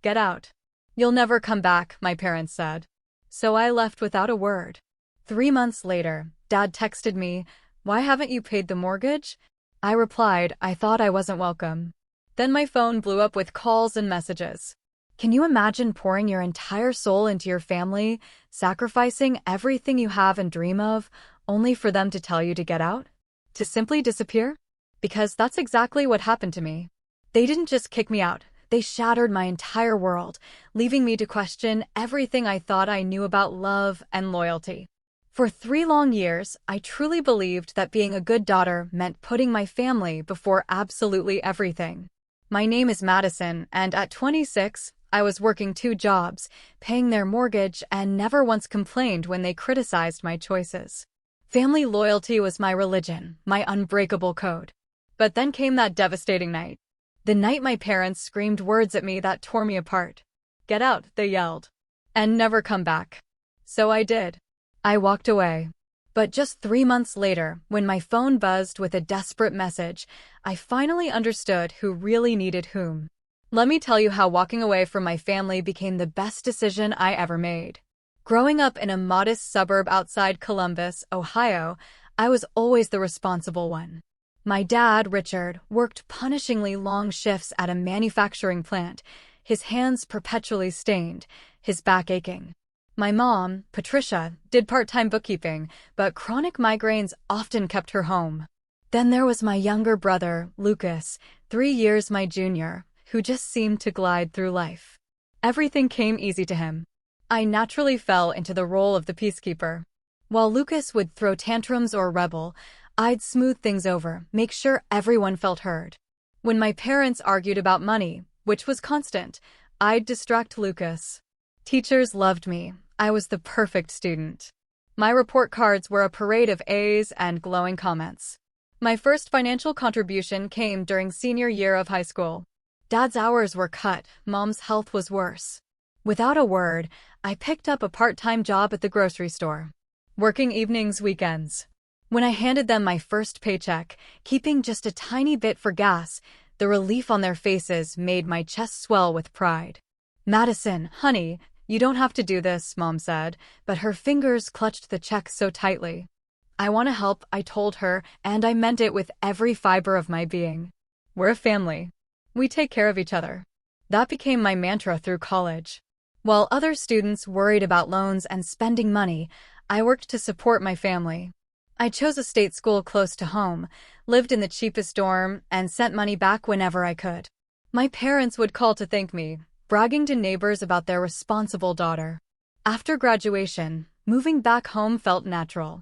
Get out. You'll never come back, my parents said. So I left without a word. 3 months later, Dad texted me, "Why haven't you paid the mortgage?" I replied, "I thought I wasn't welcome." Then my phone blew up with calls and messages. Can you imagine pouring your entire soul into your family, sacrificing everything you have and dream of, only for them to tell you to get out? To simply disappear? Because that's exactly what happened to me. They didn't just kick me out, they shattered my entire world, leaving me to question everything I thought I knew about love and loyalty. For 3 long years, I truly believed that being a good daughter meant putting my family before absolutely everything. My name is Madison, and at 26, I was working 2 jobs, paying their mortgage, and never once complained when they criticized my choices. Family loyalty was my religion, my unbreakable code. But then came that devastating night. The night my parents screamed words at me that tore me apart. "Get out," they yelled, "and never come back." So I did. I walked away. But just 3 months later, when my phone buzzed with a desperate message, I finally understood who really needed whom. Let me tell you how walking away from my family became the best decision I ever made. Growing up in a modest suburb outside Columbus, Ohio, I was always the responsible one. My dad, Richard, worked punishingly long shifts at a manufacturing plant, his hands perpetually stained, his back aching. My mom, Patricia, did part-time bookkeeping, but chronic migraines often kept her home. Then there was my younger brother, Lucas, 3 years my junior, who just seemed to glide through life. Everything came easy to him. I naturally fell into the role of the peacekeeper. While Lucas would throw tantrums or rebel, I'd smooth things over, make sure everyone felt heard. When my parents argued about money, which was constant, I'd distract Lucas. Teachers loved me. I was the perfect student. My report cards were a parade of A's and glowing comments. My first financial contribution came during senior year of high school. Dad's hours were cut, Mom's health was worse. Without a word, I picked up a part-time job at the grocery store, working evenings, weekends. When I handed them my first paycheck, keeping just a tiny bit for gas, the relief on their faces made my chest swell with pride. "Madison, honey, you don't have to do this," Mom said, but her fingers clutched the check so tightly. "I want to help," I told her, and I meant it with every fiber of my being. "We're a family. We take care of each other." That became my mantra through college. While other students worried about loans and spending money, I worked to support my family. I chose a state school close to home, lived in the cheapest dorm, and sent money back whenever I could. My parents would call to thank me, bragging to neighbors about their responsible daughter. After graduation, moving back home felt natural.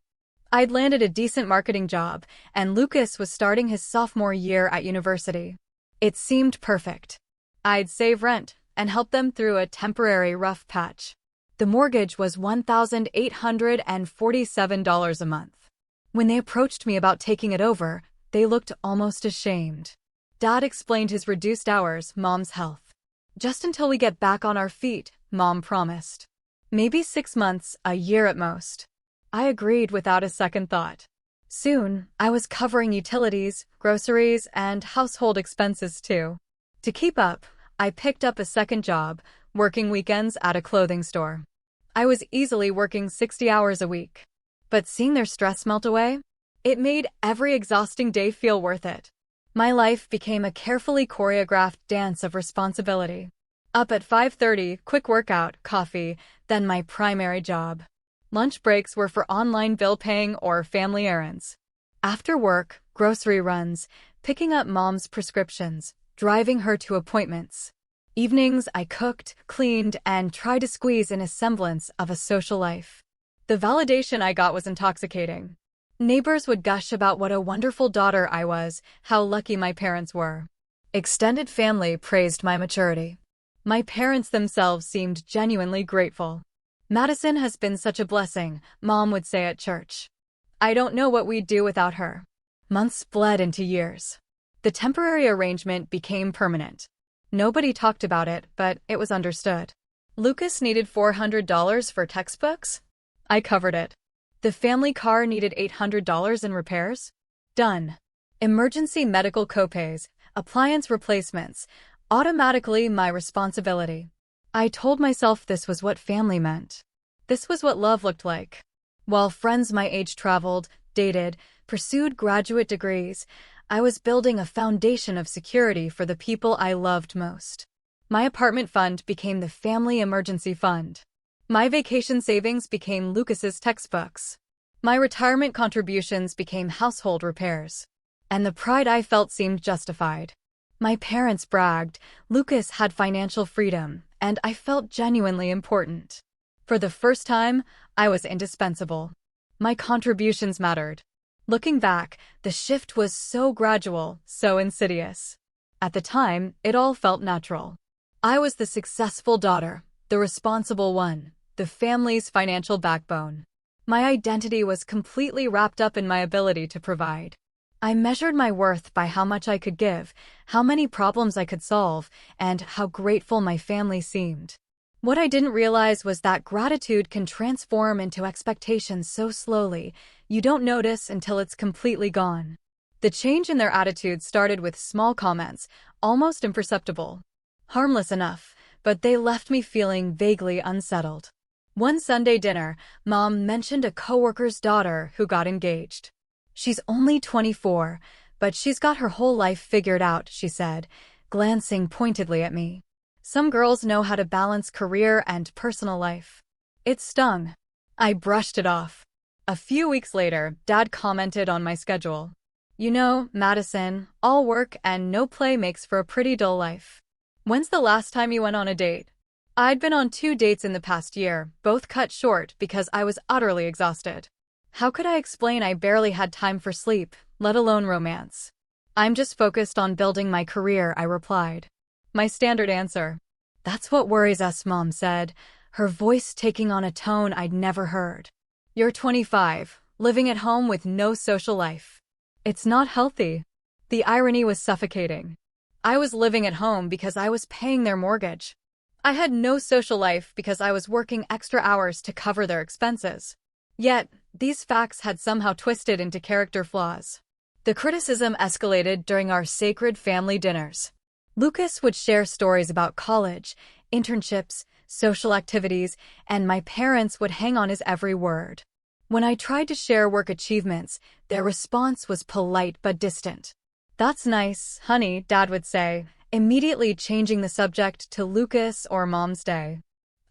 I'd landed a decent marketing job, and Lucas was starting his sophomore year at university. It seemed perfect. I'd save rent and help them through a temporary rough patch. The mortgage was $1,847 a month. When they approached me about taking it over, they looked almost ashamed. Dad explained his reduced hours, Mom's health. "Just until we get back on our feet," Mom promised. "Maybe 6 months, a year at most." I agreed without a second thought. Soon, I was covering utilities, groceries, and household expenses too. To keep up, I picked up a second job, working weekends at a clothing store. I was easily working 60 hours a week. But seeing their stress melt away, it made every exhausting day feel worth it. My life became a carefully choreographed dance of responsibility. Up at 5:30, quick workout, coffee, then my primary job. Lunch breaks were for online bill paying or family errands. After work, grocery runs, picking up Mom's prescriptions, driving her to appointments. Evenings, I cooked, cleaned, and tried to squeeze in a semblance of a social life. The validation I got was intoxicating. Neighbors would gush about what a wonderful daughter I was, how lucky my parents were. Extended family praised my maturity. My parents themselves seemed genuinely grateful. "Madison has been such a blessing," Mom would say at church. "I don't know what we'd do without her." Months bled into years. The temporary arrangement became permanent. Nobody talked about it, but it was understood. Lucas needed $400 for textbooks? I covered it. The family car needed $800 in repairs? Done. Emergency medical copays, appliance replacements, automatically my responsibility. I told myself this was what family meant. This was what love looked like. While friends my age traveled, dated, pursued graduate degrees, I was building a foundation of security for the people I loved most. My apartment fund became the family emergency fund. My vacation savings became Lucas's textbooks. My retirement contributions became household repairs. And the pride I felt seemed justified. My parents bragged, Lucas had financial freedom, and I felt genuinely important. For the first time, I was indispensable. My contributions mattered. Looking back, the shift was so gradual, so insidious. At the time, it all felt natural. I was the successful daughter, the responsible one, the family's financial backbone. My identity was completely wrapped up in my ability to provide. I measured my worth by how much I could give, how many problems I could solve, and how grateful my family seemed. What I didn't realize was that gratitude can transform into expectations so slowly, you don't notice until it's completely gone. The change in their attitude started with small comments, almost imperceptible. Harmless enough, but they left me feeling vaguely unsettled. One Sunday dinner, Mom mentioned a coworker's daughter who got engaged. She's only 24, but she's got her whole life figured out, she said, glancing pointedly at me. Some girls know how to balance career and personal life. It stung. I brushed it off. A few weeks later, Dad commented on my schedule. You know, Madison, all work and no play makes for a pretty dull life. When's the last time you went on a date? I'd been on 2 dates in the past year, both cut short because I was utterly exhausted. How could I explain I barely had time for sleep, let alone romance? I'm just focused on building my career, I replied. My standard answer. That's what worries us, Mom said, her voice taking on a tone I'd never heard. You're 25, living at home with no social life. It's not healthy. The irony was suffocating. I was living at home because I was paying their mortgage. I had no social life because I was working extra hours to cover their expenses. Yet, these facts had somehow twisted into character flaws. The criticism escalated during our sacred family dinners. Lucas would share stories about college, internships, social activities, and my parents would hang on his every word. When I tried to share work achievements, their response was polite but distant. That's nice, honey, Dad would say, immediately changing the subject to Lucas or Mom's day.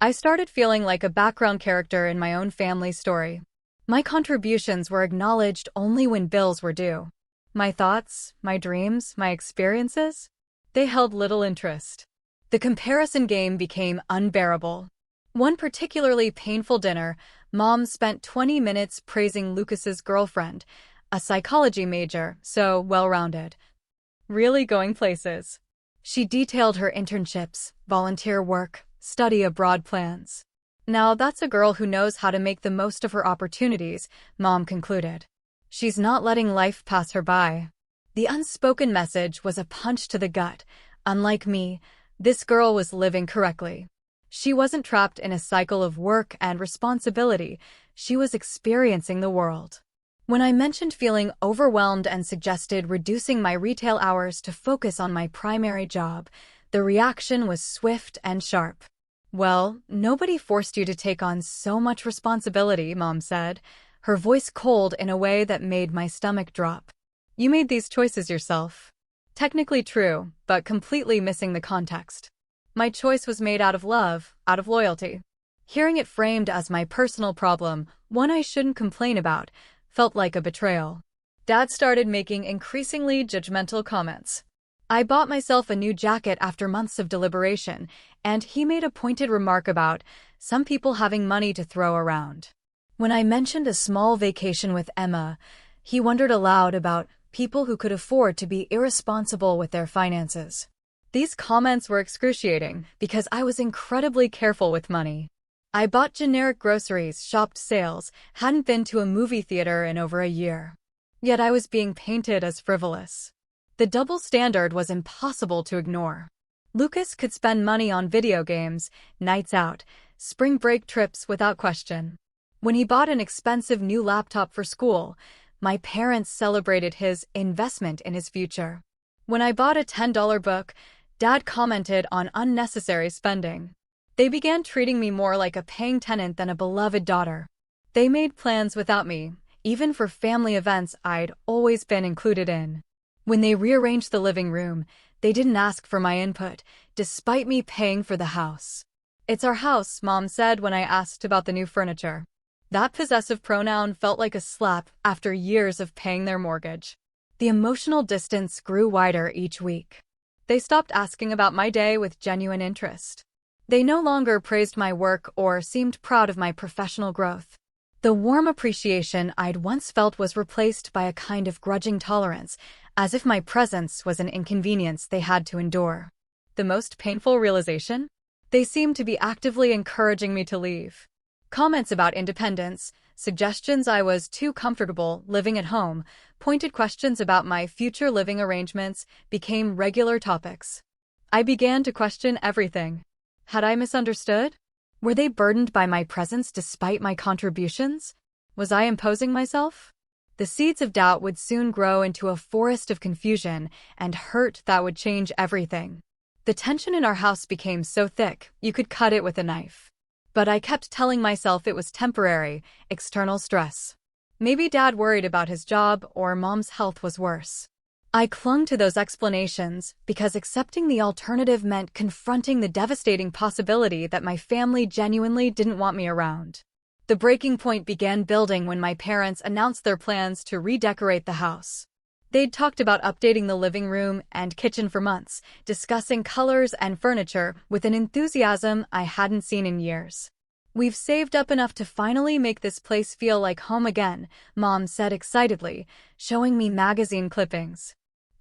I started feeling like a background character in my own family story. My contributions were acknowledged only when bills were due. My thoughts, my dreams, my experiences, they held little interest. The comparison game became unbearable. One particularly painful dinner, Mom spent 20 minutes praising Lucas's girlfriend, a psychology major, so well-rounded. Really going places. She detailed her internships, volunteer work, study abroad plans. Now that's a girl who knows how to make the most of her opportunities, Mom concluded. She's not letting life pass her by. The unspoken message was a punch to the gut. Unlike me, this girl was living correctly. She wasn't trapped in a cycle of work and responsibility. She was experiencing the world. When I mentioned feeling overwhelmed and suggested reducing my retail hours to focus on my primary job, the reaction was swift and sharp. Well, nobody forced you to take on so much responsibility, Mom said, her voice cold in a way that made my stomach drop. You made these choices yourself. Technically true, but completely missing the context. My choice was made out of love, out of loyalty. Hearing it framed as my personal problem, one I shouldn't complain about, felt like a betrayal. Dad started making increasingly judgmental comments. I bought myself a new jacket after months of deliberation, and he made a pointed remark about some people having money to throw around. When I mentioned a small vacation with Emma, he wondered aloud about people who could afford to be irresponsible with their finances. These comments were excruciating because I was incredibly careful with money. I bought generic groceries, shopped sales, hadn't been to a movie theater in over a year. Yet I was being painted as frivolous. The double standard was impossible to ignore. Lucas could spend money on video games, nights out, spring break trips without question. When he bought an expensive new laptop for school, my parents celebrated his investment in his future. When I bought a $10 book, Dad commented on unnecessary spending. They began treating me more like a paying tenant than a beloved daughter. They made plans without me, even for family events I'd always been included in. When they rearranged the living room, they didn't ask for my input, despite me paying for the house. "It's our house," Mom said when I asked about the new furniture. That possessive pronoun felt like a slap after years of paying their mortgage. The emotional distance grew wider each week. They stopped asking about my day with genuine interest. They no longer praised my work or seemed proud of my professional growth. The warm appreciation I'd once felt was replaced by a kind of grudging tolerance, as if my presence was an inconvenience they had to endure. The most painful realization? They seemed to be actively encouraging me to leave. Comments about independence, suggestions I was too comfortable living at home, pointed questions about my future living arrangements became regular topics. I began to question everything. Had I misunderstood? Were they burdened by my presence despite my contributions? Was I imposing myself? The seeds of doubt would soon grow into a forest of confusion and hurt that would change everything. The tension in our house became so thick, you could cut it with a knife. But I kept telling myself it was temporary, external stress. Maybe Dad worried about his job or Mom's health was worse. I clung to those explanations because accepting the alternative meant confronting the devastating possibility that my family genuinely didn't want me around. The breaking point began building when my parents announced their plans to redecorate the house. They'd talked about updating the living room and kitchen for months, discussing colors and furniture with an enthusiasm I hadn't seen in years. "We've saved up enough to finally make this place feel like home again," Mom said excitedly, showing me magazine clippings.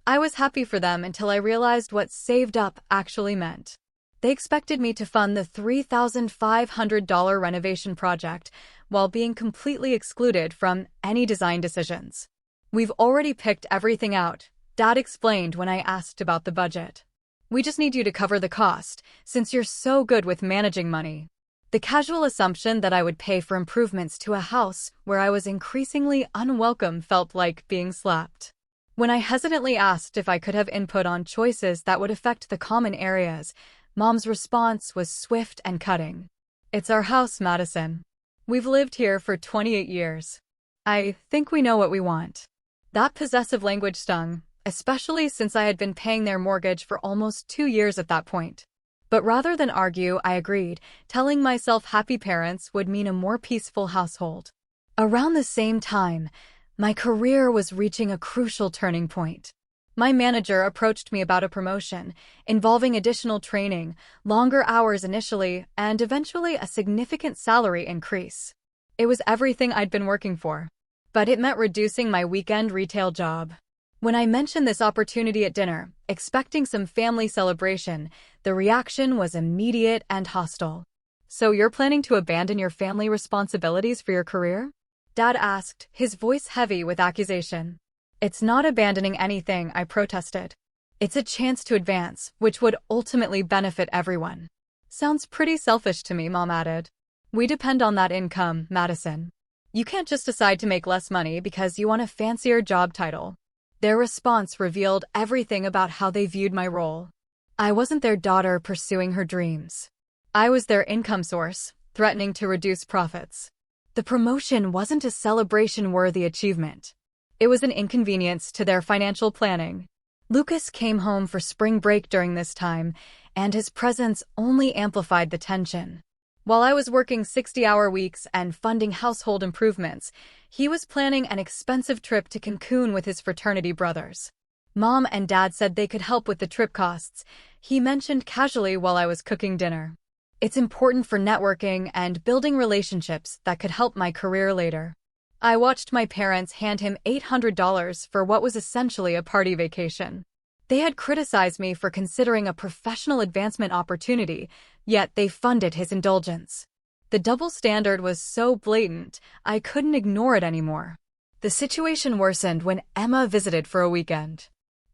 I was happy for them until I realized what saved up actually meant. They expected me to fund the $3,500 renovation project while being completely excluded from any design decisions. "We've already picked everything out," Dad explained when I asked about the budget. "We just need you to cover the cost, since you're so good with managing money." The casual assumption that I would pay for improvements to a house where I was increasingly unwelcome felt like being slapped. When I hesitantly asked if I could have input on choices that would affect the common areas, Mom's response was swift and cutting. "It's our house, Madison. We've lived here for 28 years. I think we know what we want." That possessive language stung, especially since I had been paying their mortgage for almost 2 years at that point. But rather than argue, I agreed, telling myself happy parents would mean a more peaceful household. Around the same time, my career was reaching a crucial turning point. My manager approached me about a promotion, involving additional training, longer hours initially, and eventually a significant salary increase. It was everything I'd been working for. But it meant reducing my weekend retail job. When I mentioned this opportunity at dinner, expecting some family celebration, the reaction was immediate and hostile. "So you're planning to abandon your family responsibilities for your career?" Dad asked, his voice heavy with accusation. "It's not abandoning anything," I protested. "It's a chance to advance, which would ultimately benefit everyone." "Sounds pretty selfish to me," Mom added. "We depend on that income, Madison. You can't just decide to make less money because you want a fancier job title." Their response revealed everything about how they viewed my role. I wasn't their daughter pursuing her dreams. I was their income source, threatening to reduce profits. The promotion wasn't a celebration-worthy achievement. It was an inconvenience to their financial planning. Lucas came home for spring break during this time, and his presence only amplified the tension. While I was working 60-hour weeks and funding household improvements, he was planning an expensive trip to Cancun with his fraternity brothers. Mom and Dad said they could help with the trip costs, he mentioned casually while I was cooking dinner. "It's important for networking and building relationships that could help my career later." I watched my parents hand him $800 for what was essentially a party vacation. They had criticized me for considering a professional advancement opportunity, yet they funded his indulgence. The double standard was so blatant, I couldn't ignore it anymore. The situation worsened when Emma visited for a weekend.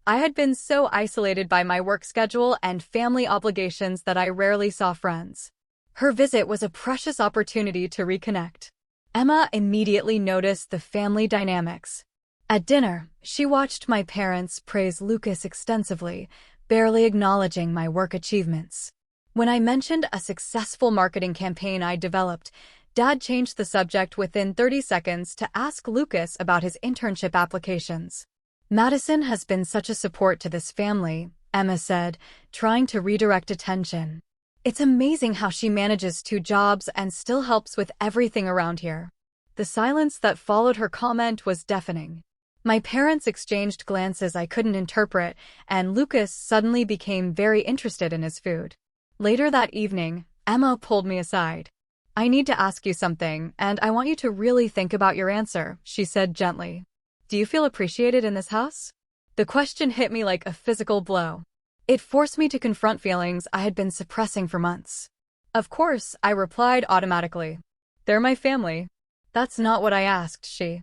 I had been so isolated by my work schedule and family obligations that I rarely saw friends. Her visit was a precious opportunity to reconnect. Emma immediately noticed the family dynamics. At dinner, she watched my parents praise Lucas extensively, barely acknowledging my work achievements. When I mentioned a successful marketing campaign I developed, Dad changed the subject within 30 seconds to ask Lucas about his internship applications. Madison has been such a support to this family, Emma said, trying to redirect attention. It's amazing how she manages 2 jobs and still helps with everything around here. The silence that followed her comment was deafening. My parents exchanged glances I couldn't interpret, and Lucas suddenly became very interested in his food. Later that evening, Emma pulled me aside. "I need to ask you something, and I want you to really think about your answer," she said gently. "Do you feel appreciated in this house?" The question hit me like a physical blow. It forced me to confront feelings I had been suppressing for months. "Of course," I replied automatically. "They're my family." "That's not what I asked," she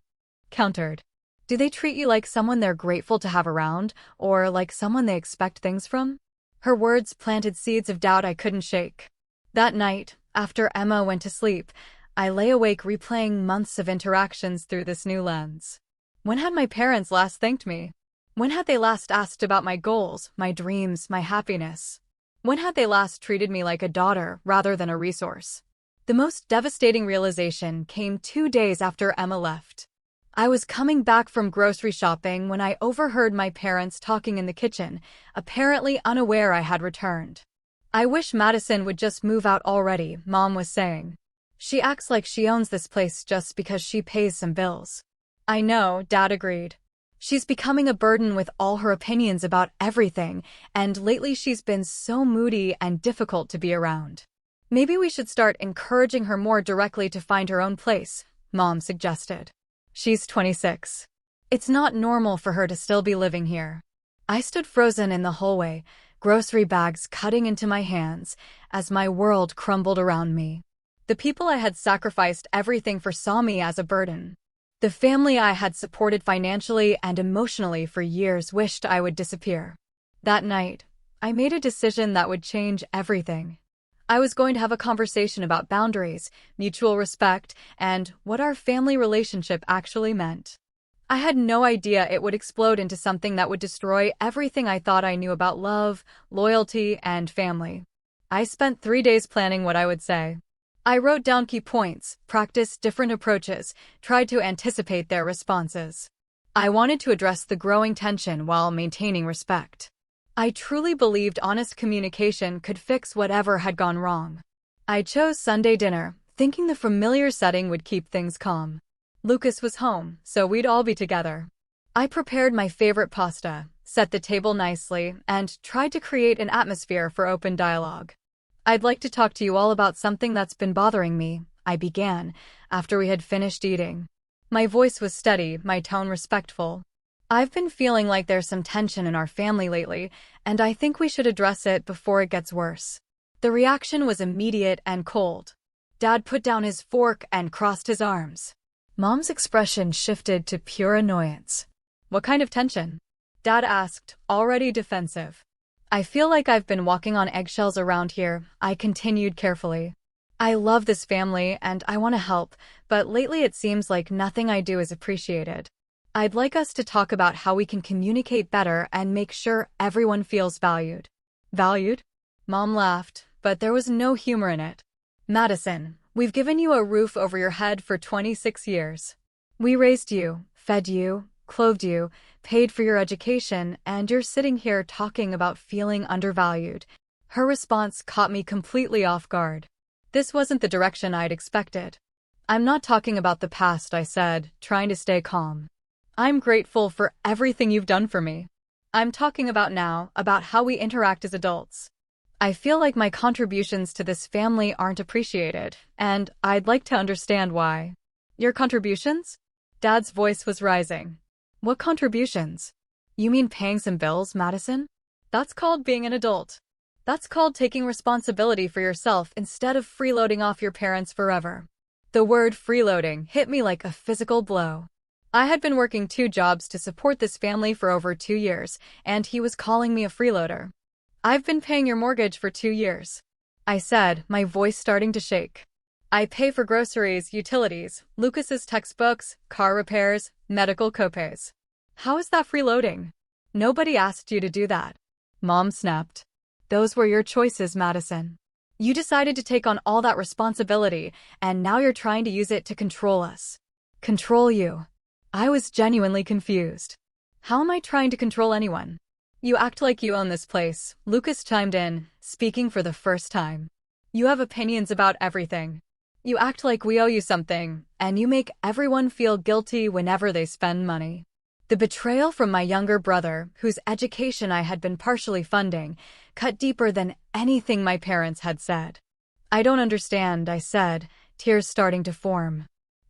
countered. "Do they treat you like someone they're grateful to have around, or like someone they expect things from?" Her words planted seeds of doubt I couldn't shake. That night, after Emma went to sleep, I lay awake replaying months of interactions through this new lens. When had my parents last thanked me? When had they last asked about my goals, my dreams, my happiness? When had they last treated me like a daughter rather than a resource? The most devastating realization came 2 days after Emma left. I was coming back from grocery shopping when I overheard my parents talking in the kitchen, apparently unaware I had returned. "I wish Madison would just move out already," Mom was saying. "She acts like she owns this place just because she pays some bills." "I know," Dad agreed. "She's becoming a burden with all her opinions about everything, and lately she's been so moody and difficult to be around. Maybe we should start encouraging her more directly to find her own place," Mom suggested. "She's 26. It's not normal for her to still be living here." I stood frozen in the hallway, grocery bags cutting into my hands as my world crumbled around me. The people I had sacrificed everything for saw me as a burden. The family I had supported financially and emotionally for years wished I would disappear. That night, I made a decision that would change everything. I was going to have a conversation about boundaries, mutual respect, and what our family relationship actually meant. I had no idea it would explode into something that would destroy everything I thought I knew about love, loyalty, and family. I spent 3 days planning what I would say. I wrote down key points, practiced different approaches, tried to anticipate their responses. I wanted to address the growing tension while maintaining respect. I truly believed honest communication could fix whatever had gone wrong. I chose Sunday dinner, thinking the familiar setting would keep things calm. Lucas was home, so we'd all be together. I prepared my favorite pasta, set the table nicely, and tried to create an atmosphere for open dialogue. "I'd like to talk to you all about something that's been bothering me," I began, after we had finished eating. My voice was steady, my tone respectful. "I've been feeling like there's some tension in our family lately, and I think we should address it before it gets worse." The reaction was immediate and cold. Dad put down his fork and crossed his arms. Mom's expression shifted to pure annoyance. "What kind of tension?" Dad asked, already defensive. "I feel like I've been walking on eggshells around here," I continued carefully. "I love this family and I want to help, but lately it seems like nothing I do is appreciated. I'd like us to talk about how we can communicate better and make sure everyone feels valued." "Valued?" Mom laughed, but there was no humor in it. "Madison, we've given you a roof over your head for 26 years. We raised you, fed you, clothed you, paid for your education, and you're sitting here talking about feeling undervalued." Her response caught me completely off guard. This wasn't the direction I'd expected. "I'm not talking about the past," I said, trying to stay calm. "I'm grateful for everything you've done for me. I'm talking about now, about how we interact as adults. I feel like my contributions to this family aren't appreciated, and I'd like to understand why." "Your contributions?" Dad's voice was rising. "What contributions? You mean paying some bills, Madison? That's called being an adult. That's called taking responsibility for yourself instead of freeloading off your parents forever." The word freeloading hit me like a physical blow. I had been working 2 jobs to support this family for over 2 years, and he was calling me a freeloader. "I've been paying your mortgage for 2 years," I said, my voice starting to shake. "I pay for groceries, utilities, Lucas's textbooks, car repairs, medical copays. How is that freeloading? Nobody asked you to do that." Mom snapped. Those were your choices, Madison. You decided to take on all that responsibility, and now you're trying to use it to control us. Control you? I was genuinely confused. How am I trying to control anyone? You act like you own this place, Lucas chimed in, speaking for the first time. You have opinions about everything. You act like we owe you something, and you make everyone feel guilty whenever they spend money. The betrayal from my younger brother, whose education I had been partially funding, cut deeper than anything my parents had said. I don't understand, I said, tears starting to form.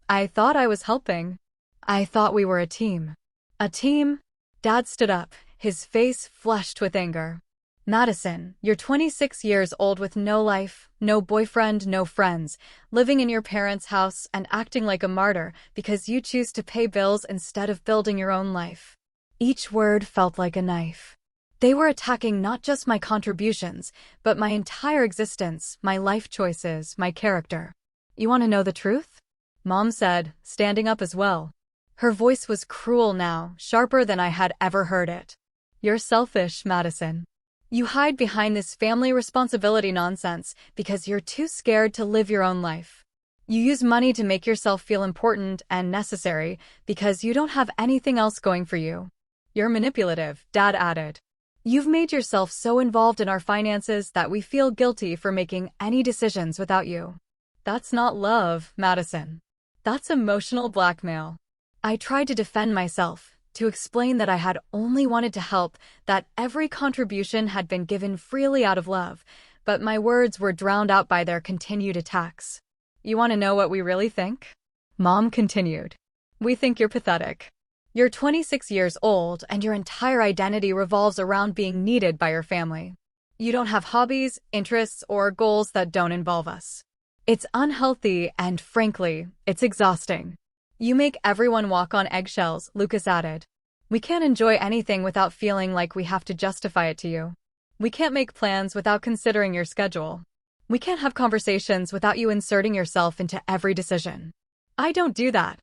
I thought I was helping. I thought we were a team. A team? Dad stood up, his face flushed with anger. Madison, you're 26 years old with no life, no boyfriend, no friends, living in your parents' house and acting like a martyr because you choose to pay bills instead of building your own life. Each word felt like a knife. They were attacking not just my contributions, but my entire existence, my life choices, my character. You want to know the truth? Mom said, standing up as well. Her voice was cruel now, sharper than I had ever heard it. You're selfish, Madison. You hide behind this family responsibility nonsense because you're too scared to live your own life. You use money to make yourself feel important and necessary because you don't have anything else going for you. You're manipulative, Dad added. You've made yourself so involved in our finances that we feel guilty for making any decisions without you. That's not love, Madison. That's emotional blackmail. I tried to defend myself, to explain that I had only wanted to help, that every contribution had been given freely out of love, but my words were drowned out by their continued attacks. You want to know what we really think? Mom continued. We think you're pathetic. You're 26 years old, and your entire identity revolves around being needed by your family. You don't have hobbies, interests, or goals that don't involve us. It's unhealthy, and frankly, it's exhausting. You make everyone walk on eggshells, Lucas added. We can't enjoy anything without feeling like we have to justify it to you. We can't make plans without considering your schedule. We can't have conversations without you inserting yourself into every decision. I don't do that.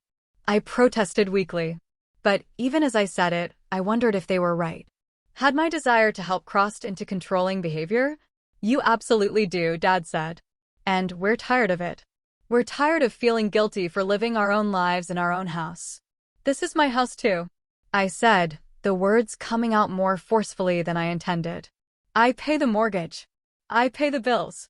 I protested weakly. But even as I said it, I wondered if they were right. Had my desire to help crossed into controlling behavior? You absolutely do, Dad said. And we're tired of it. We're tired of feeling guilty for living our own lives in our own house. This is my house too, I said, the words coming out more forcefully than I intended. I pay the mortgage. I pay the bills.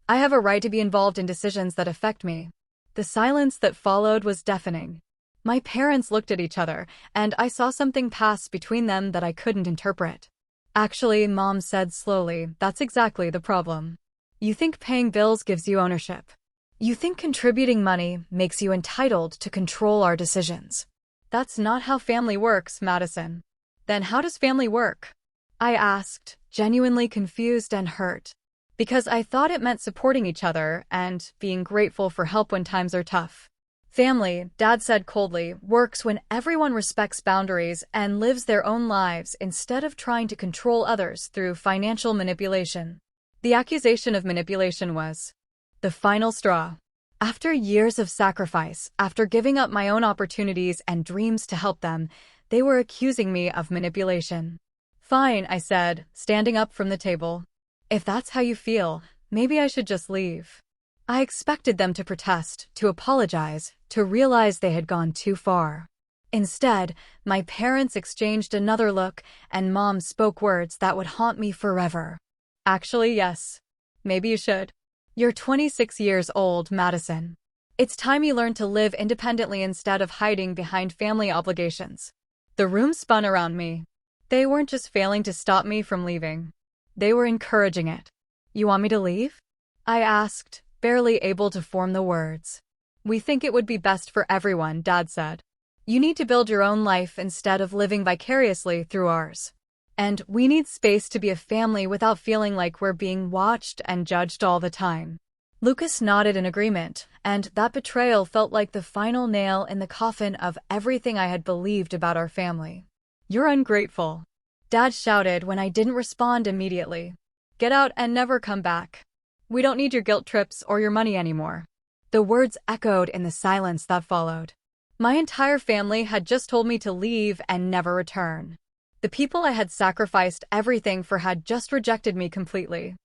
I have a right to be involved in decisions that affect me. The silence that followed was deafening. My parents looked at each other, and I saw something pass between them that I couldn't interpret. Actually, Mom said slowly, that's exactly the problem. You think paying bills gives you ownership. You think contributing money makes you entitled to control our decisions. That's not how family works, Madison. Then how does family work? I asked, genuinely confused and hurt. Because I thought it meant supporting each other and being grateful for help when times are tough. Family, Dad said coldly, works when everyone respects boundaries and lives their own lives instead of trying to control others through financial manipulation. The accusation of manipulation was the final straw. After years of sacrifice, after giving up my own opportunities and dreams to help them, they were accusing me of manipulation. Fine, I said, standing up from the table. If that's how you feel, maybe I should just leave. I expected them to protest, to apologize, to realize they had gone too far. Instead, my parents exchanged another look, and Mom spoke words that would haunt me forever. Actually, yes. Maybe you should. You're 26 years old, Madison. It's time you learn to live independently instead of hiding behind family obligations. The room spun around me. They weren't just failing to stop me from leaving. They were encouraging it. You want me to leave? I asked, barely able to form the words. We think it would be best for everyone, Dad said. You need to build your own life instead of living vicariously through ours. And we need space to be a family without feeling like we're being watched and judged all the time. Lucas nodded in agreement, and that betrayal felt like the final nail in the coffin of everything I had believed about our family. You're ungrateful, Dad shouted when I didn't respond immediately. Get out and never come back. We don't need your guilt trips or your money anymore. The words echoed in the silence that followed. My entire family had just told me to leave and never return. The people I had sacrificed everything for had just rejected me completely.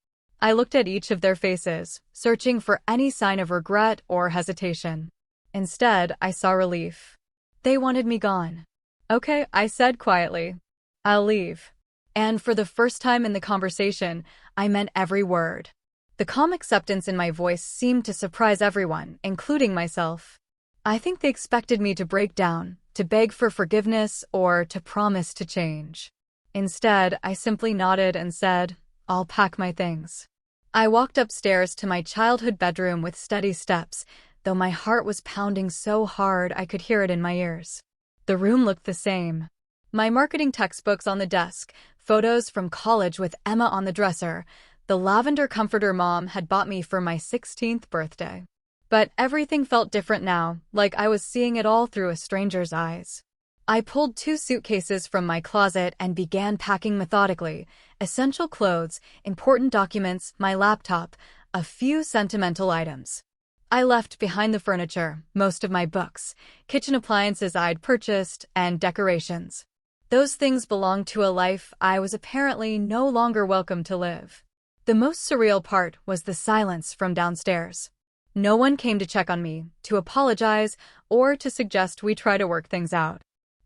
I looked at each of their faces, searching for any sign of regret or hesitation. Instead, I saw relief. They wanted me gone. Okay, I said quietly. I'll leave. And for the first time in the conversation, I meant every word. The calm acceptance in my voice seemed to surprise everyone, including myself. I think they expected me to break down, to beg for forgiveness, or to promise to change. Instead, I simply nodded and said, I'll pack my things. I walked upstairs to my childhood bedroom with steady steps, though my heart was pounding so hard I could hear it in my ears. The room looked the same. My marketing textbooks on the desk, photos from college with Emma on the dresser, the lavender comforter Mom had bought me for my 16th birthday. But everything felt different now, like I was seeing it all through a stranger's eyes. I pulled 2 suitcases from my closet and began packing methodically: essential clothes, important documents, my laptop, a few sentimental items. I left behind the furniture, most of my books, kitchen appliances I'd purchased, and decorations. Those things belonged to a life I was apparently no longer welcome to live. The most surreal part was the silence from downstairs. No one came to check on me, to apologize, or to suggest we try to work things out.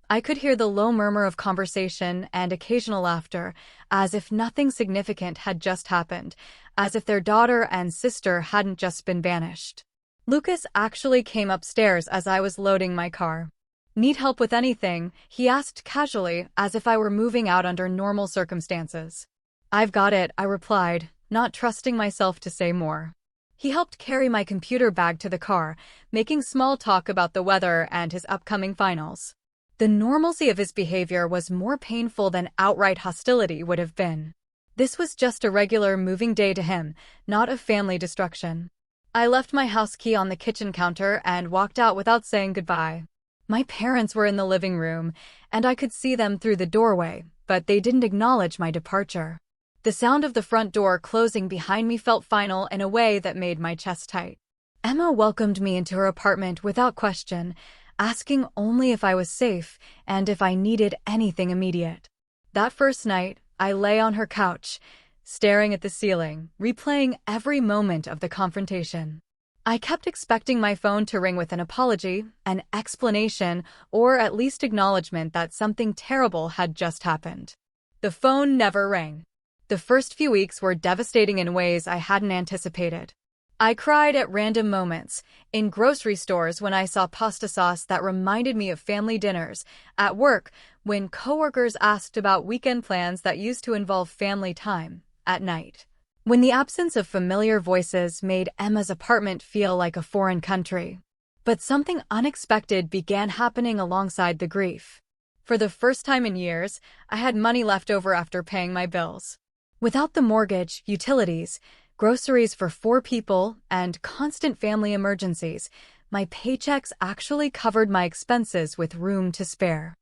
I could hear the low murmur of conversation and occasional laughter, as if nothing significant had just happened, as if their daughter and sister hadn't just been banished. Lucas actually came upstairs as I was loading my car. Need help with anything? He asked casually, as if I were moving out under normal circumstances. I've got it, I replied, not trusting myself to say more. He helped carry my computer bag to the car, making small talk about the weather and his upcoming finals. The normalcy of his behavior was more painful than outright hostility would have been. This was just a regular moving day to him, not a family destruction. I left my house key on the kitchen counter and walked out without saying goodbye. My parents were in the living room, and I could see them through the doorway, but they didn't acknowledge my departure. The sound of the front door closing behind me felt final in a way that made my chest tight. Emma welcomed me into her apartment without question, asking only if I was safe and if I needed anything immediate. That first night, I lay on her couch, staring at the ceiling, replaying every moment of the confrontation. I kept expecting my phone to ring with an apology, an explanation, or at least acknowledgement that something terrible had just happened. The phone never rang. The first few weeks were devastating in ways I hadn't anticipated. I cried at random moments, in grocery stores when I saw pasta sauce that reminded me of family dinners, at work when coworkers asked about weekend plans that used to involve family time, at night, when the absence of familiar voices made Emma's apartment feel like a foreign country. But something unexpected began happening alongside the grief. For the first time in years, I had money left over after paying my bills. Without the mortgage, utilities, groceries for 4 people, and constant family emergencies, my paychecks actually covered my expenses with room to spare.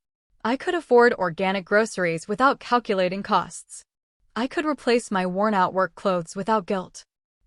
I could afford organic groceries without calculating costs. I could replace my worn-out work clothes without guilt.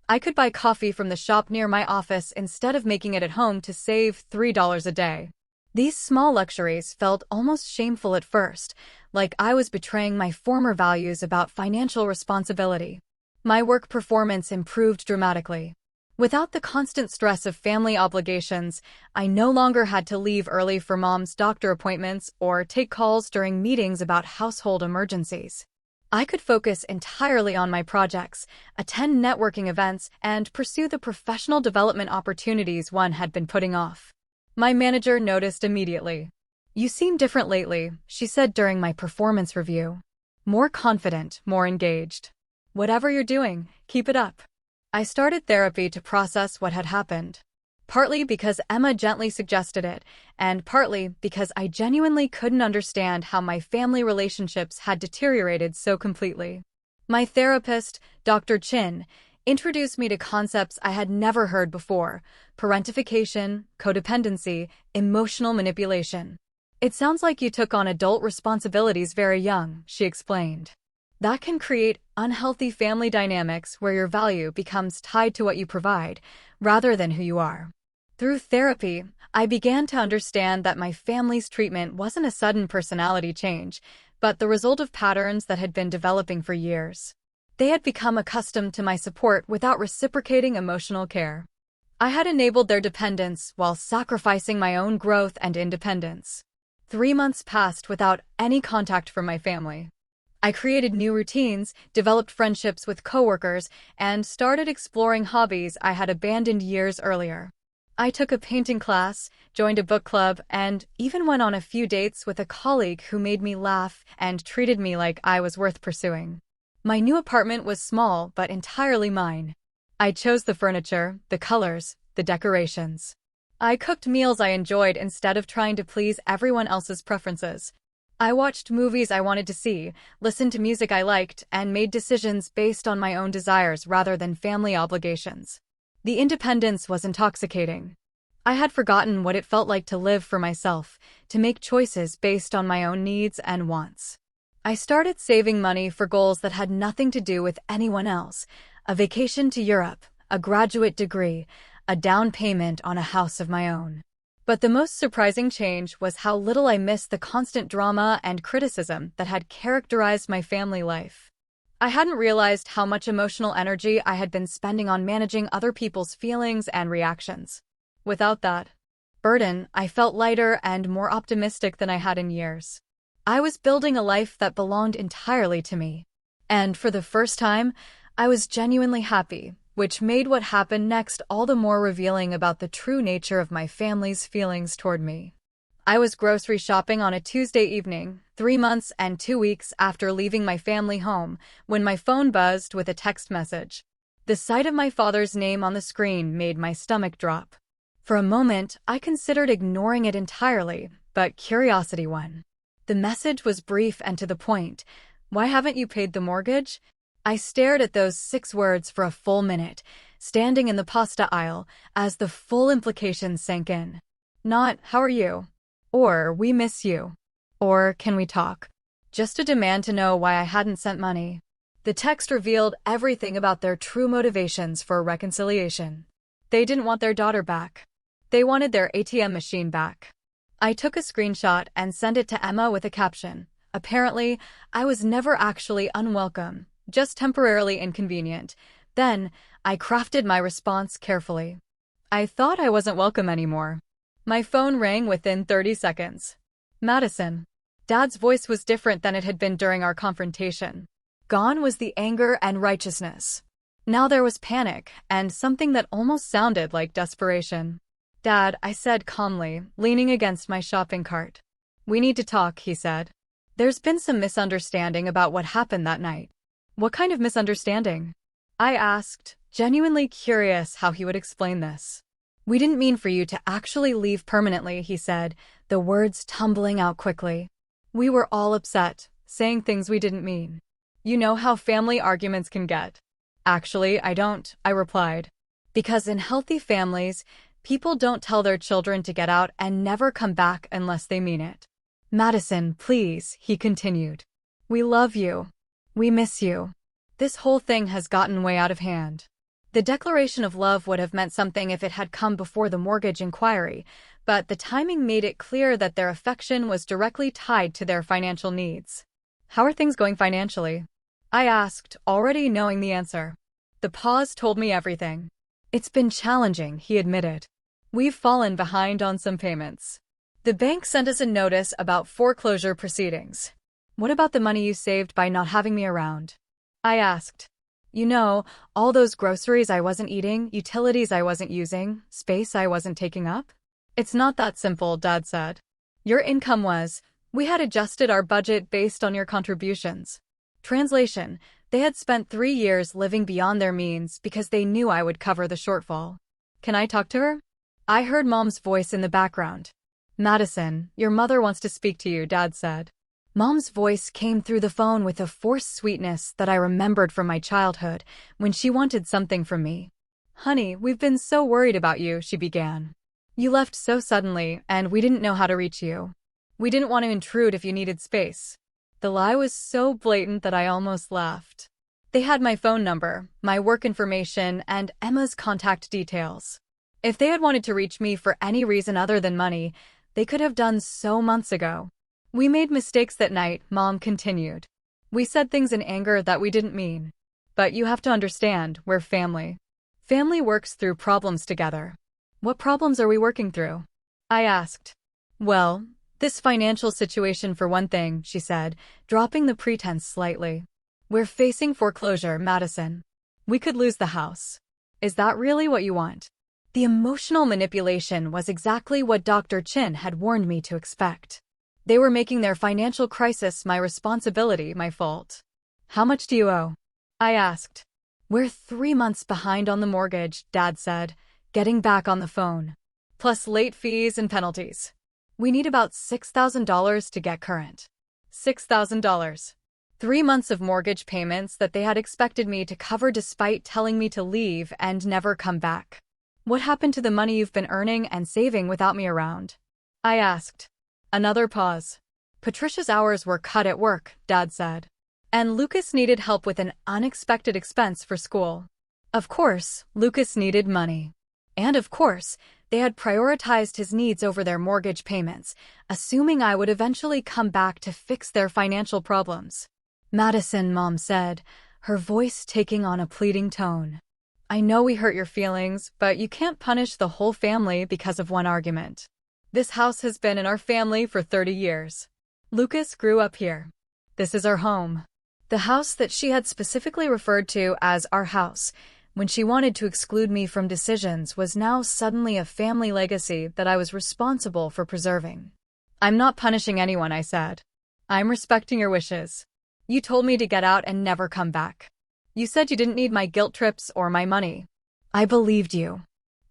I could buy coffee from the shop near my office instead of making it at home to save $3 a day. These small luxuries felt almost shameful at first, like I was betraying my former values about financial responsibility. My work performance improved dramatically. Without the constant stress of family obligations, I no longer had to leave early for Mom's doctor appointments or take calls during meetings about household emergencies. I could focus entirely on my projects, attend networking events, and pursue the professional development opportunities one had been putting off. My manager noticed immediately. "You seem different lately," she said during my performance review. "More confident, more engaged. Whatever you're doing, keep it up." I started therapy to process what had happened. Partly because Emma gently suggested it, and partly because I genuinely couldn't understand how my family relationships had deteriorated so completely. My therapist, Dr. Chin, introduced me to concepts I had never heard before: parentification, codependency, emotional manipulation. "It sounds like you took on adult responsibilities very young," she explained. "That can create unhealthy family dynamics where your value becomes tied to what you provide, rather than who you are." Through therapy, I began to understand that my family's treatment wasn't a sudden personality change, but the result of patterns that had been developing for years. They had become accustomed to my support without reciprocating emotional care. I had enabled their dependence while sacrificing my own growth and independence. 3 months passed without any contact from my family. I created new routines, developed friendships with coworkers, and started exploring hobbies I had abandoned years earlier. I took a painting class, joined a book club, and even went on a few dates with a colleague who made me laugh and treated me like I was worth pursuing. My new apartment was small but entirely mine. I chose the furniture, the colors, the decorations. I cooked meals I enjoyed instead of trying to please everyone else's preferences. I watched movies I wanted to see, listened to music I liked, and made decisions based on my own desires rather than family obligations. The independence was intoxicating. I had forgotten what it felt like to live for myself, to make choices based on my own needs and wants. I started saving money for goals that had nothing to do with anyone else: a vacation to Europe, a graduate degree, a down payment on a house of my own. But the most surprising change was how little I missed the constant drama and criticism that had characterized my family life. I hadn't realized how much emotional energy I had been spending on managing other people's feelings and reactions. Without that burden, I felt lighter and more optimistic than I had in years. I was building a life that belonged entirely to me. And for the first time, I was genuinely happy, which made what happened next all the more revealing about the true nature of my family's feelings toward me. I was grocery shopping on a Tuesday evening, 3 months and 2 weeks after leaving my family home, when my phone buzzed with a text message. The sight of my father's name on the screen made my stomach drop. For a moment, I considered ignoring it entirely, but curiosity won. The message was brief and to the point. "Why haven't you paid the mortgage?" I stared at those 6 words for a full minute, standing in the pasta aisle, as the full implications sank in. Not, "How are you?" or "We miss you," or "Can we talk?" Just a demand to know why I hadn't sent money. The text revealed everything about their true motivations for reconciliation. They didn't want their daughter back. They wanted their ATM machine back. I took a screenshot and sent it to Emma with a caption. Apparently, I was never actually unwelcome, just temporarily inconvenient. Then, I crafted my response carefully. I thought I wasn't welcome anymore. My phone rang within 30 seconds. Madison. Dad's voice was different than it had been during our confrontation. Gone was the anger and righteousness. Now there was panic, and something that almost sounded like desperation. "Dad," I said calmly, leaning against my shopping cart. "We need to talk," he said. "There's been some misunderstanding about what happened that night." "What kind of misunderstanding?" I asked, genuinely curious how he would explain this. "We didn't mean for you to actually leave permanently," he said, the words tumbling out quickly. "We were all upset, saying things we didn't mean. You know how family arguments can get." "Actually, I don't," I replied. "Because in healthy families, people don't tell their children to get out and never come back unless they mean it." "Madison, please," he continued. "We love you. We miss you. This whole thing has gotten way out of hand." The declaration of love would have meant something if it had come before the mortgage inquiry, but the timing made it clear that their affection was directly tied to their financial needs. "How are things going financially?" I asked, already knowing the answer. The pause told me everything. "It's been challenging," he admitted. "We've fallen behind on some payments. The bank sent us a notice about foreclosure proceedings." "What about the money you saved by not having me around?" I asked. "You know, all those groceries I wasn't eating, utilities I wasn't using, space I wasn't taking up?" "It's not that simple," Dad said. "Your income was. We had adjusted our budget based on your contributions." Translation: they had spent 3 years living beyond their means because they knew I would cover the shortfall. "Can I talk to her?" I heard Mom's voice in the background. "Madison, your mother wants to speak to you," Dad said. Mom's voice came through the phone with a forced sweetness that I remembered from my childhood, when she wanted something from me. "Honey, we've been so worried about you," she began. "You left so suddenly, and we didn't know how to reach you. We didn't want to intrude if you needed space." The lie was so blatant that I almost laughed. They had my phone number, my work information, and Emma's contact details. If they had wanted to reach me for any reason other than money, they could have done so months ago. We made mistakes that night, Mom continued. We said things in anger that we didn't mean. But you have to understand, we're family. Family works through problems together. What problems are we working through? I asked. Well, this financial situation for one thing, she said, dropping the pretense slightly. We're facing foreclosure, Madison. We could lose the house. Is that really what you want? The emotional manipulation was exactly what Dr. Chin had warned me to expect. They were making their financial crisis my responsibility, my fault. How much do you owe? I asked. We're 3 months behind on the mortgage, Dad said, getting back on the phone. Plus late fees and penalties. We need about $6,000 to get current. $6,000. 3 months of mortgage payments that they had expected me to cover despite telling me to leave and never come back. What happened to the money you've been earning and saving without me around? I asked. Another pause. Patricia's hours were cut at work, Dad said. And Lucas needed help with an unexpected expense for school. Of course, Lucas needed money. And of course, they had prioritized his needs over their mortgage payments, assuming I would eventually come back to fix their financial problems. Madison, Mom said, her voice taking on a pleading tone. I know we hurt your feelings, but you can't punish the whole family because of one argument. This house has been in our family for 30 years. Lucas grew up here. This is our home. The house that she had specifically referred to as our house, when she wanted to exclude me from decisions, was now suddenly a family legacy that I was responsible for preserving. I'm not punishing anyone, I said. I'm respecting your wishes. You told me to get out and never come back. You said you didn't need my guilt trips or my money. I believed you.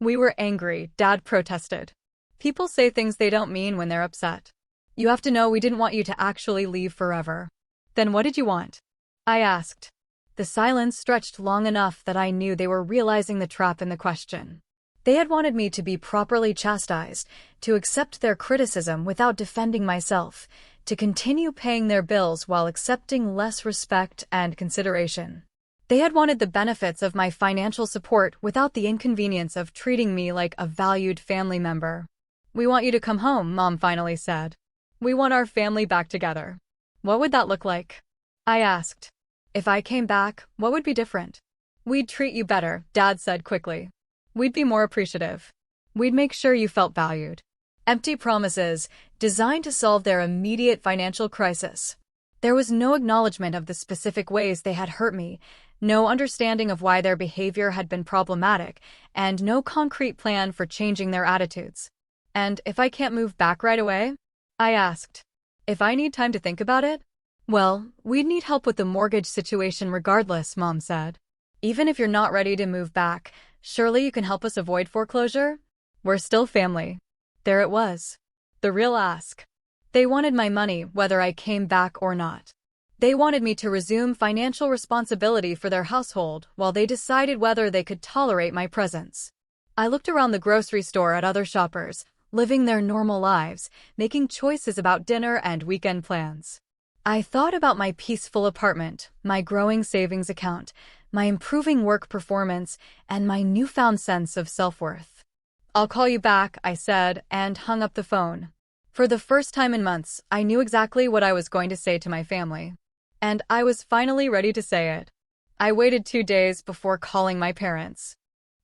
We were angry, Dad protested. People say things they don't mean when they're upset. You have to know we didn't want you to actually leave forever. Then what did you want? I asked. The silence stretched long enough that I knew they were realizing the trap in the question. They had wanted me to be properly chastised, to accept their criticism without defending myself, to continue paying their bills while accepting less respect and consideration. They had wanted the benefits of my financial support without the inconvenience of treating me like a valued family member. We want you to come home, Mom finally said. We want our family back together. What would that look like? I asked. If I came back, what would be different? We'd treat you better, Dad said quickly. We'd be more appreciative. We'd make sure you felt valued. Empty promises, designed to solve their immediate financial crisis. There was no acknowledgement of the specific ways they had hurt me, no understanding of why their behavior had been problematic, and no concrete plan for changing their attitudes. And if I can't move back right away? I asked. If I need time to think about it? Well, we'd need help with the mortgage situation regardless, Mom said. Even if you're not ready to move back, surely you can help us avoid foreclosure? We're still family. There it was. The real ask. They wanted my money whether I came back or not. They wanted me to resume financial responsibility for their household while they decided whether they could tolerate my presence. I looked around the grocery store at other shoppers, living their normal lives, making choices about dinner and weekend plans. I thought about my peaceful apartment, my growing savings account, my improving work performance, and my newfound sense of self-worth. I'll call you back, I said, and hung up the phone. For the first time in months, I knew exactly what I was going to say to my family. And I was finally ready to say it. I waited 2 days before calling my parents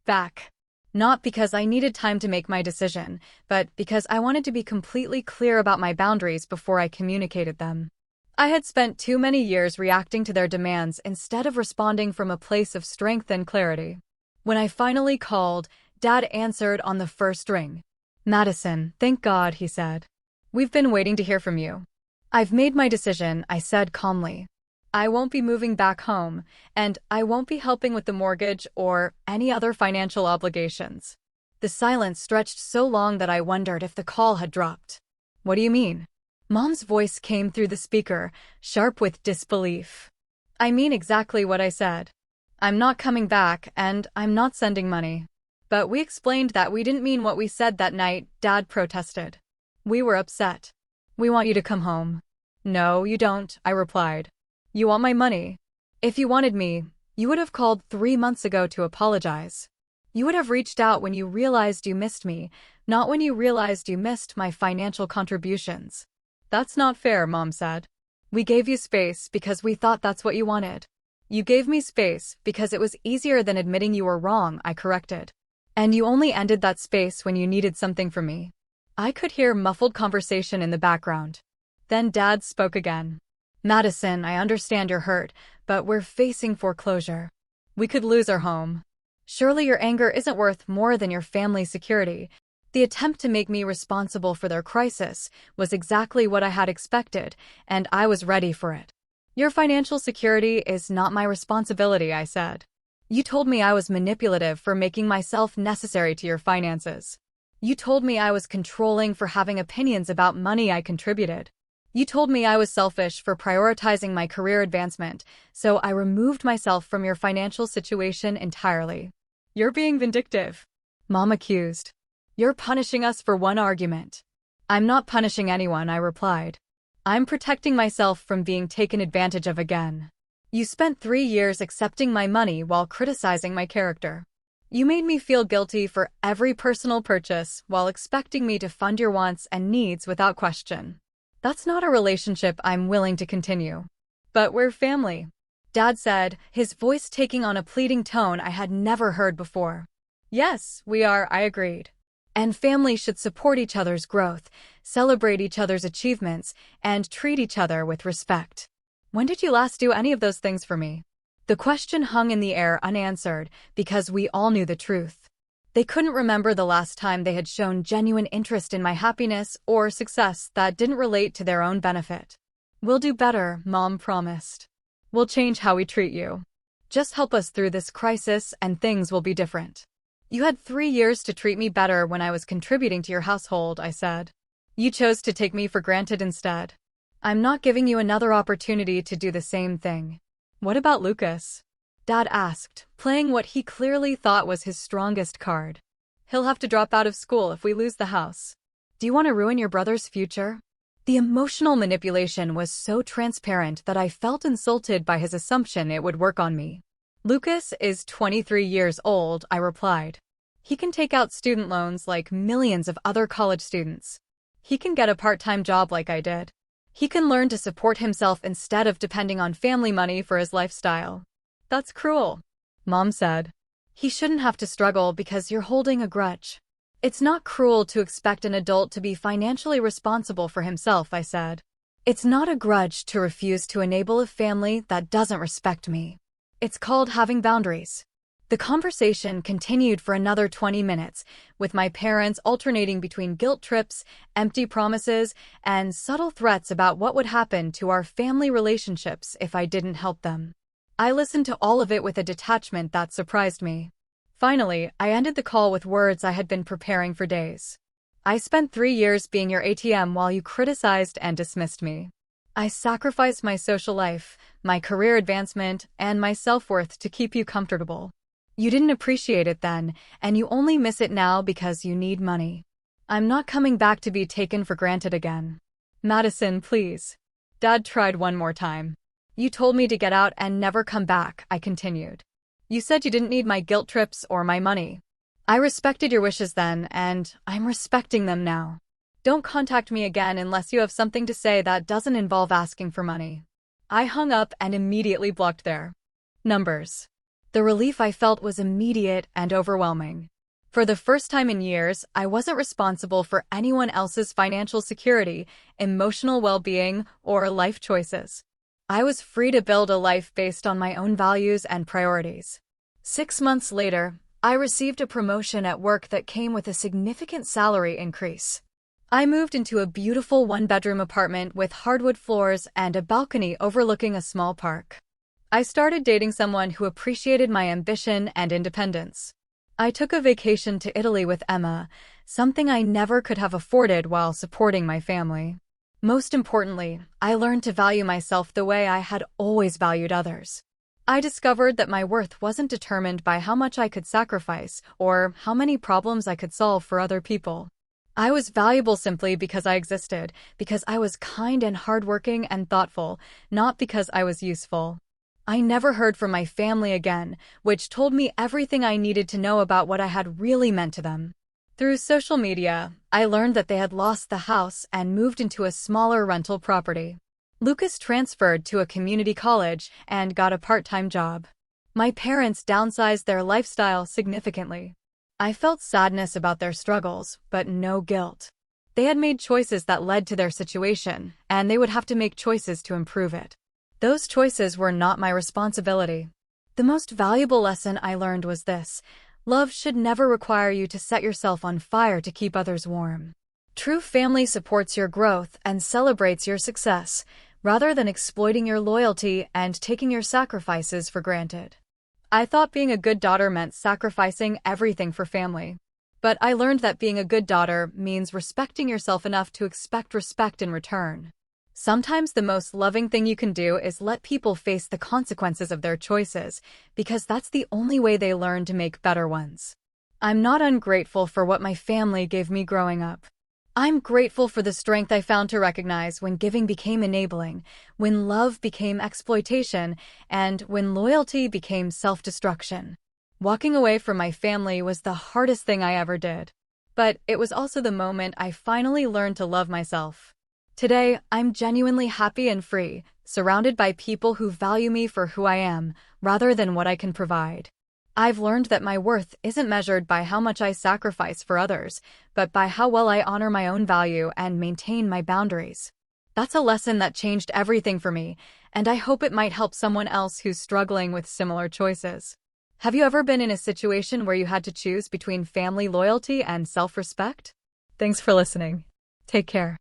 back. Not because I needed time to make my decision, but because I wanted to be completely clear about my boundaries before I communicated them. I had spent too many years reacting to their demands instead of responding from a place of strength and clarity. When I finally called, Dad answered on the first ring. Madison, thank God, he said. We've been waiting to hear from you. I've made my decision, I said calmly. I won't be moving back home, and I won't be helping with the mortgage or any other financial obligations. The silence stretched so long that I wondered if the call had dropped. What do you mean? Mom's voice came through the speaker, sharp with disbelief. I mean exactly what I said. I'm not coming back, and I'm not sending money. But we explained that we didn't mean what we said that night, Dad protested. We were upset. We want you to come home. No, you don't, I replied. You want my money. If you wanted me, you would have called 3 months ago to apologize. You would have reached out when you realized you missed me, not when you realized you missed my financial contributions. That's not fair, Mom said. We gave you space because we thought that's what you wanted. You gave me space because it was easier than admitting you were wrong, I corrected. And you only ended that space when you needed something from me. I could hear muffled conversation in the background. Then Dad spoke again. Madison, I understand you're hurt, but we're facing foreclosure. We could lose our home. Surely your anger isn't worth more than your family's security. The attempt to make me responsible for their crisis was exactly what I had expected, and I was ready for it. Your financial security is not my responsibility, I said. You told me I was manipulative for making myself necessary to your finances. You told me I was controlling for having opinions about money I contributed. You told me I was selfish for prioritizing my career advancement, so I removed myself from your financial situation entirely. You're being vindictive, Mom accused. You're punishing us for one argument. I'm not punishing anyone, I replied. I'm protecting myself from being taken advantage of again. You spent 3 years accepting my money while criticizing my character. You made me feel guilty for every personal purchase while expecting me to fund your wants and needs without question. That's not a relationship I'm willing to continue. But we're family, Dad said, his voice taking on a pleading tone I had never heard before. Yes, we are, I agreed. And family should support each other's growth, celebrate each other's achievements, and treat each other with respect. When did you last do any of those things for me? The question hung in the air unanswered because we all knew the truth. They couldn't remember the last time they had shown genuine interest in my happiness or success that didn't relate to their own benefit. We'll do better, Mom promised. We'll change how we treat you. Just help us through this crisis and things will be different. You had 3 years to treat me better when I was contributing to your household, I said. You chose to take me for granted instead. I'm not giving you another opportunity to do the same thing. What about Lucas? Dad asked, playing what he clearly thought was his strongest card. He'll have to drop out of school if we lose the house. Do you want to ruin your brother's future? The emotional manipulation was so transparent that I felt insulted by his assumption it would work on me. Lucas is 23 years old, I replied. He can take out student loans like millions of other college students. He can get a part-time job like I did. He can learn to support himself instead of depending on family money for his lifestyle. That's cruel, Mom said. He shouldn't have to struggle because you're holding a grudge. It's not cruel to expect an adult to be financially responsible for himself, I said. It's not a grudge to refuse to enable a family that doesn't respect me. It's called having boundaries. The conversation continued for another 20 minutes, with my parents alternating between guilt trips, empty promises, and subtle threats about what would happen to our family relationships if I didn't help them. I listened to all of it with a detachment that surprised me. Finally, I ended the call with words I had been preparing for days. I spent 3 years being your ATM while you criticized and dismissed me. I sacrificed my social life, my career advancement, and my self-worth to keep you comfortable. You didn't appreciate it then, and you only miss it now because you need money. I'm not coming back to be taken for granted again. Madison, please. Dad tried one more time. You told me to get out and never come back, I continued. You said you didn't need my guilt trips or my money. I respected your wishes then, and I'm respecting them now. Don't contact me again unless you have something to say that doesn't involve asking for money. I hung up and immediately blocked their numbers. The relief I felt was immediate and overwhelming. For the first time in years, I wasn't responsible for anyone else's financial security, emotional well-being, or life choices. I was free to build a life based on my own values and priorities. 6 months later, I received a promotion at work that came with a significant salary increase. I moved into a beautiful one-bedroom apartment with hardwood floors and a balcony overlooking a small park. I started dating someone who appreciated my ambition and independence. I took a vacation to Italy with Emma, something I never could have afforded while supporting my family. Most importantly, I learned to value myself the way I had always valued others. I discovered that my worth wasn't determined by how much I could sacrifice or how many problems I could solve for other people. I was valuable simply because I existed, because I was kind and hardworking and thoughtful, not because I was useful. I never heard from my family again, which told me everything I needed to know about what I had really meant to them. Through social media, I learned that they had lost the house and moved into a smaller rental property. Lucas transferred to a community college and got a part-time job. My parents downsized their lifestyle significantly. I felt sadness about their struggles, but no guilt. They had made choices that led to their situation, and they would have to make choices to improve it. Those choices were not my responsibility. The most valuable lesson I learned was this: love should never require you to set yourself on fire to keep others warm. True family supports your growth and celebrates your success, rather than exploiting your loyalty and taking your sacrifices for granted. I thought being a good daughter meant sacrificing everything for family. But I learned that being a good daughter means respecting yourself enough to expect respect in return. Sometimes the most loving thing you can do is let people face the consequences of their choices, because that's the only way they learn to make better ones. I'm not ungrateful for what my family gave me growing up. I'm grateful for the strength I found to recognize when giving became enabling, when love became exploitation, and when loyalty became self-destruction. Walking away from my family was the hardest thing I ever did. But it was also the moment I finally learned to love myself. Today, I'm genuinely happy and free, surrounded by people who value me for who I am, rather than what I can provide. I've learned that my worth isn't measured by how much I sacrifice for others, but by how well I honor my own value and maintain my boundaries. That's a lesson that changed everything for me, and I hope it might help someone else who's struggling with similar choices. Have you ever been in a situation where you had to choose between family loyalty and self-respect? Thanks for listening. Take care.